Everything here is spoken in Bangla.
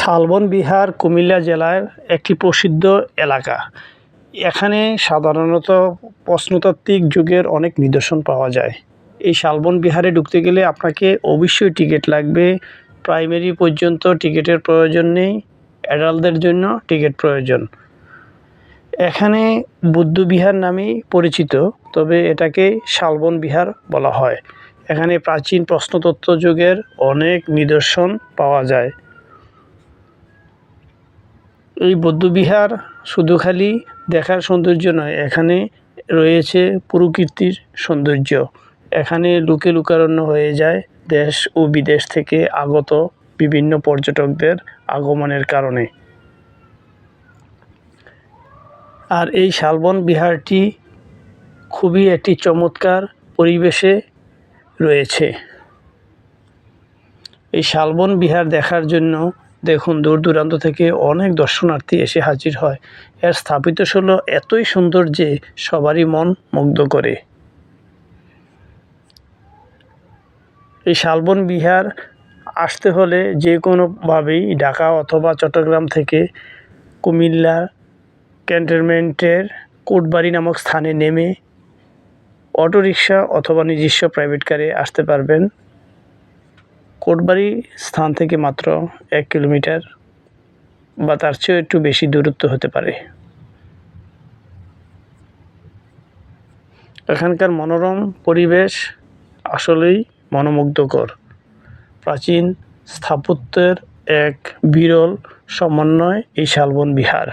শালবন বিহার কুমিল্লা জেলার একটি প্রসিদ্ধ এলাকা। এখানে সাধারণত প্রত্নতাত্ত্বিক যুগের অনেক নিদর্শন পাওয়া যায়। এই শালবন বিহারে ঢুকতে গেলে আপনাকে অবশ্যই টিকিট লাগবে। প্রাইমারি পর্যন্ত টিকিটের প্রয়োজন নেই, অ্যাডাল্টদের জন্য টিকিট প্রয়োজন। এখানে বুদ্ধবিহার নামেই পরিচিত, তবে এটাকে শালবন বিহার বলা হয়। এখানে প্রাচীন প্রত্নতত্ত্ব যুগের অনেক নিদর্শন পাওয়া যায়। এই বৌদ্ধবিহার শুধু খালি দেখার সৌন্দর্য নয়, এখানে রয়েছে প্রকৃতির সৌন্দর্য। এখানে লোকে লোকারণ্য হয়ে যায় দেশ ও বিদেশ থেকে আগত বিভিন্ন পর্যটকদের আগমনের কারণে। আর এই শালবন বিহারটি খুবই একটি চমৎকার পরিবেশে রয়েছে। এই শালবন বিহার দেখার জন্য দেখুন দূর দূরান্ত থেকে অনেক দর্শনার্থী এসে হাজির হয়। এর স্থাপত্যশৈল এতই সুন্দর যে সবারই মন মুগ্ধ করে। এই শালবন বিহার আসতে হলে যে কোনোভাবেই ঢাকা অথবা চট্টগ্রাম থেকে কুমিল্লা ক্যান্টনমেন্টের কোটবাড়ি নামক স্থানে নেমে অটোরিকশা অথবা নিজস্ব প্রাইভেট কারে আসতে পারবেন। কোটবাড়ি স্থান থেকে মাত্র 1 কিলোমিটার বা তার চেয়েও একটু বেশি দূরত্ব হতে পারে। এখানকার মনোরম পরিবেশ আসলেই মনোমুগ্ধকর। প্রাচীন স্থাপত্যের এক বিরল সমন্বয় এই শালবন বিহার।